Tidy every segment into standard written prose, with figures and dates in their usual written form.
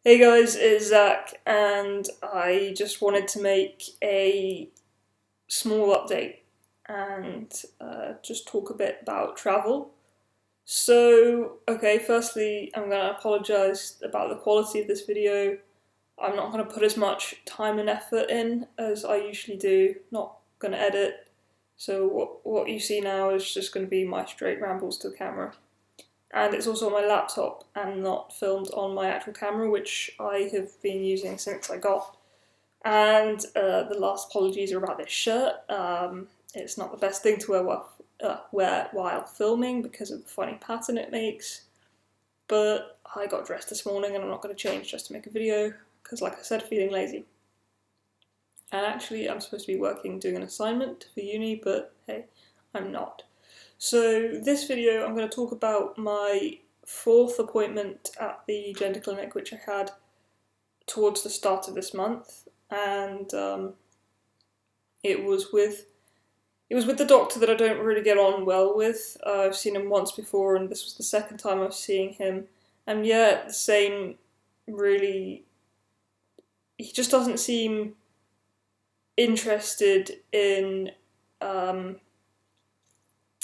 Hey guys, it's Zach, and I just wanted to make a small update and just talk a bit about travel. Firstly, I'm going to apologise about the quality of this video. I'm not going to put as much time and effort in as I usually do, not going to edit. So, what you see now is just going to be my straight rambles to the camera. And it's also on my laptop and not filmed on my actual camera, which I have been using since I got. And the last apologies are about this shirt. It's not the best thing to wear while filming because of the funny pattern it makes. But I got dressed this morning and I'm not going to change just to make a video because, like I said, feeling lazy. And actually, I'm supposed to be doing an assignment for uni, but hey, I'm not. So this video I'm going to talk about my fourth appointment at the gender clinic, which I had towards the start of this month, and it was with the doctor that I don't really get on well with. I've seen him once before, and this was the second time I was seeing him, and yeah, the same. Really, he just doesn't seem interested in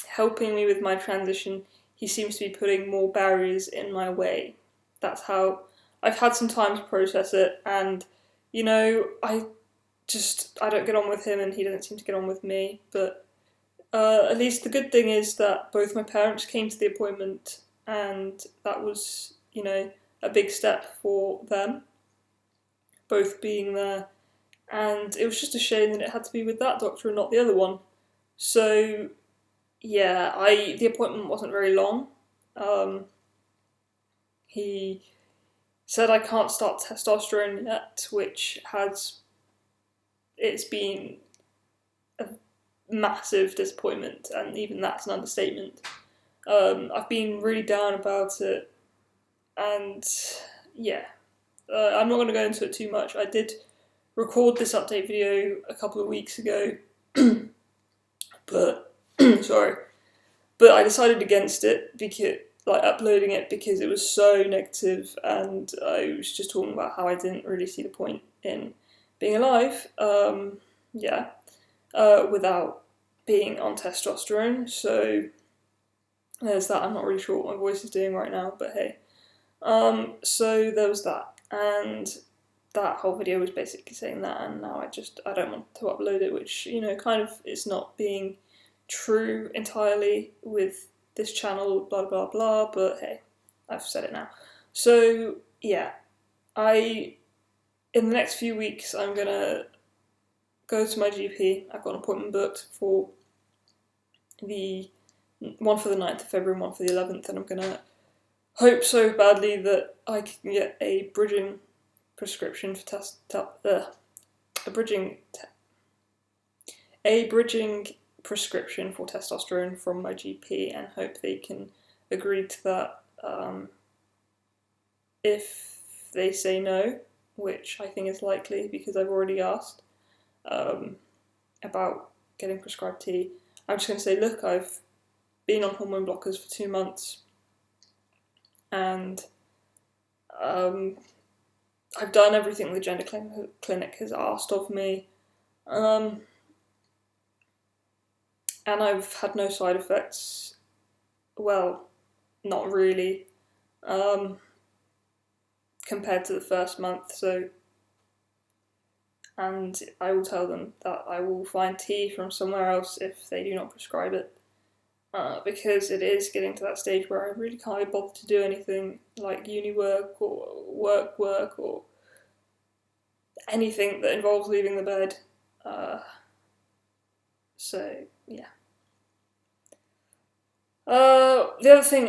helping me with my transition. He seems to be putting more barriers in my way. That's how I've had some time to process it, and I don't get on with him, and he doesn't seem to get on with me. But at least the good thing is that both my parents came to the appointment, and that was a big step for them, both being there. And it was just a shame that it had to be with that doctor and not the other one. So yeah, the appointment wasn't very long. He said I can't start testosterone yet, which it's been a massive disappointment, and even that's an understatement. I've been really down about it, and yeah, I'm not going to go into it too much. I did record this update video a couple of weeks ago, but sorry. But I decided against it because, uploading it because it was so negative, and I was just talking about how I didn't really see the point in being alive, without being on testosterone. So there's that. I'm not really sure what my voice is doing right now, but hey. So there was that, and that whole video was basically saying that, and now I don't want to upload it, which kind of is not being true entirely with this channel, blah blah blah, but hey, I've said it now. So yeah, in the next few weeks I'm gonna go to my GP. I've got an appointment booked for the 9th of February and one for the 11th, and I'm gonna hope so badly that I can get a bridging prescription for a bridging prescription for testosterone from my GP, and hope they can agree to that. If they say no, which I think is likely because I've already asked about getting prescribed tea, I'm just going to say, look, I've been on hormone blockers for 2 months, and I've done everything the gender clinic has asked of me. And I've had no side effects. Well, not really, compared to the first month. And I will tell them that I will find tea from somewhere else if they do not prescribe it, because it is getting to that stage where I really can't be bothered to do anything like uni work or work or anything that involves leaving the bed. So yeah. The other thing,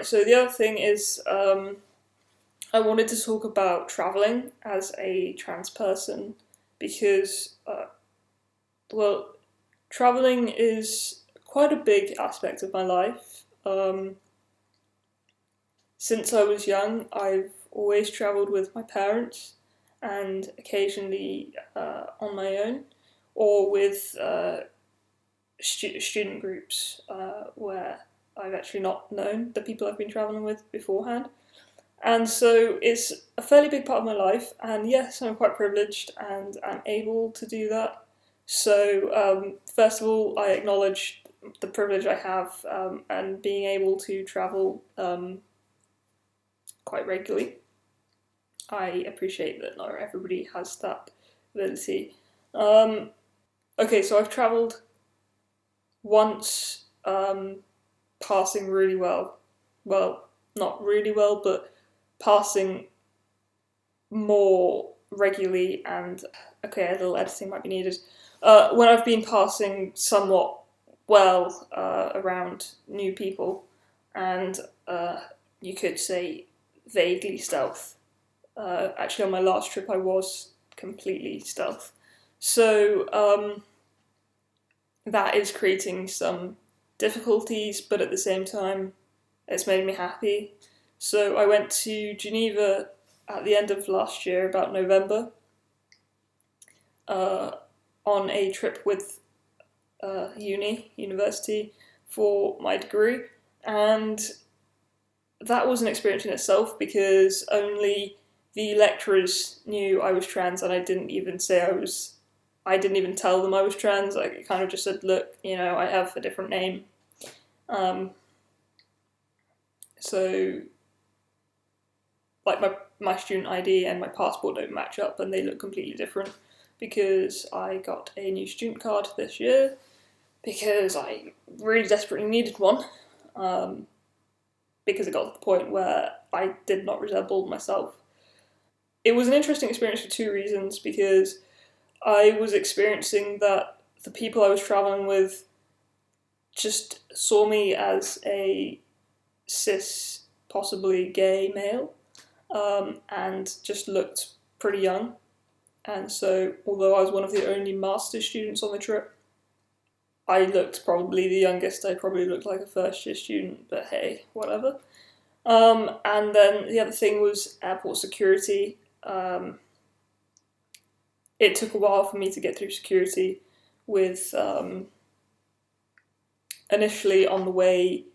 so the other thing is, I wanted to talk about travelling as a trans person because, travelling is quite a big aspect of my life. Since I was young, I've always travelled with my parents and occasionally on my own or with student groups where I've actually not known the people I've been travelling with beforehand. And so it's a fairly big part of my life, and yes, I'm quite privileged and I'm able to do that. So, first of all, I acknowledge the privilege I have and being able to travel quite regularly. I appreciate that not everybody has that ability. Okay, so I've travelled once, passing really well. Well, not really well, but passing more regularly, and okay, a little editing might be needed. When I've been passing somewhat well around new people, and you could say vaguely stealth. Actually, on my last trip, I was completely stealth. So that is creating some difficulties, but at the same time, it's made me happy. So I went to Geneva at the end of last year, about November, uh, on a trip with university for my degree, and that was an experience in itself because only the lecturers knew I was trans, and I didn't even say I was. I didn't even tell them I was trans. I kind of just said, "Look, I have a different name." Um, so, like my student ID and my passport don't match up, and they look completely different because I got a new student card this year because I really desperately needed one. Because it got to the point where I did not resemble myself. It was an interesting experience for two reasons, because I was experiencing that the people I was traveling with just saw me as a cis, possibly gay male, and just looked pretty young. And so, although I was one of the only master's students on the trip, I looked probably the youngest. I probably looked like a first year student, but hey, whatever. And then the other thing was airport security. It took a while for me to get through security with initially on the way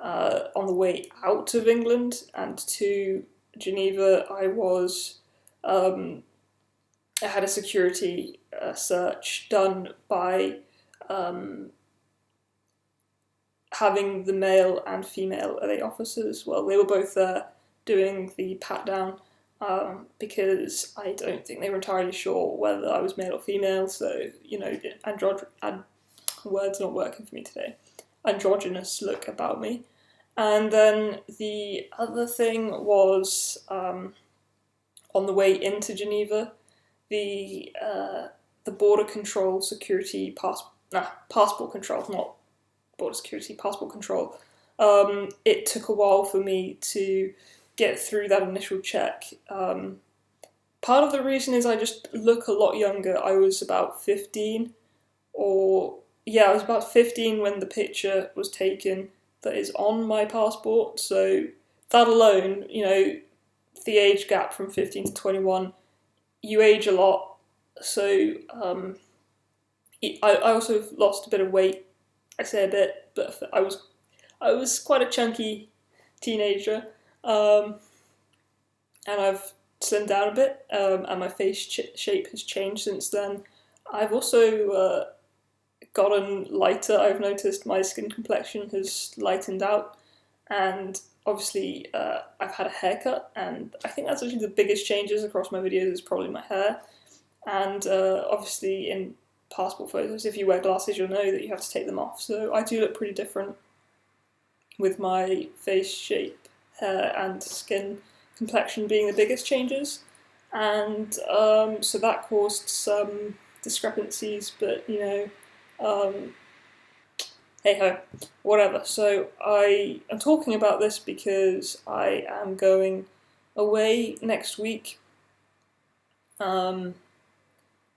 out of England and to Geneva. I had a security search done by having the male and female LA officers. Well, they were both there doing the pat down because I don't think they were entirely sure whether I was male or female. So words not working for me today. Androgynous look about me. And then the other thing was on the way into Geneva, the border control security passport control, not border security, passport control. It took a while for me to get through that initial check. Part of the reason is I just look a lot younger. I was about 15, I was about 15 when the picture was taken that is on my passport. So that alone, the age gap from 15 to 21, you age a lot. So I also lost a bit of weight. I say a bit, but I was quite a chunky teenager, and I've slimmed down a bit, and my face shape has changed since then. I've also gotten lighter. I've noticed my skin complexion has lightened out, and obviously I've had a haircut, and I think that's actually the biggest changes across my videos is probably my hair, and obviously in passport photos, if you wear glasses, you'll know that you have to take them off. So I do look pretty different with my face shape, hair, and skin complexion being the biggest changes. And so that caused some discrepancies, but hey ho, whatever. So I am talking about this because I am going away next week.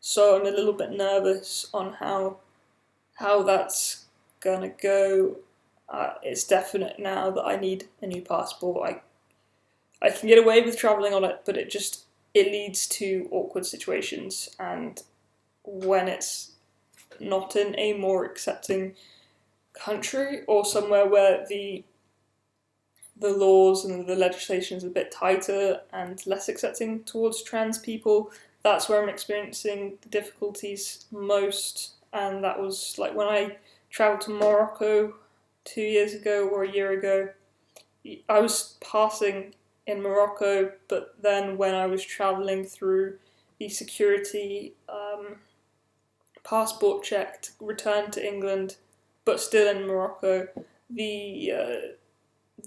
So I'm a little bit nervous on how that's gonna go. It's definite now that I need a new passport. I can get away with travelling on it, but it leads to awkward situations, and when it's not in a more accepting country or somewhere where the the laws and the legislation is a bit tighter and less accepting towards trans people. That's where I'm experiencing the difficulties most, and that was like when I travelled to Morocco 2 years ago or a year ago. I was passing in Morocco, but then when I was travelling through the security passport check to return to England, but still in Morocco, the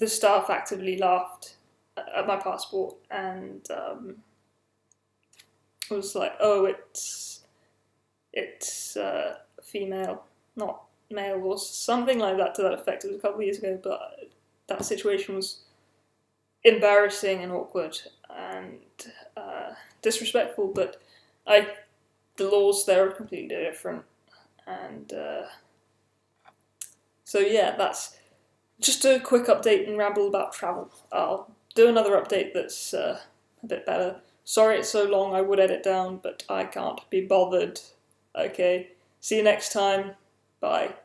staff actively laughed at my passport and was like, "Oh, it's female, not male," or something like that to that effect. It was a couple of years ago, but that situation was embarrassing and awkward and disrespectful. But the laws there are completely different, and so yeah, that's just a quick update and ramble about travel. I'll do another update that's a bit better. Sorry it's so long, I would edit down, but I can't be bothered. Okay, see you next time. Bye.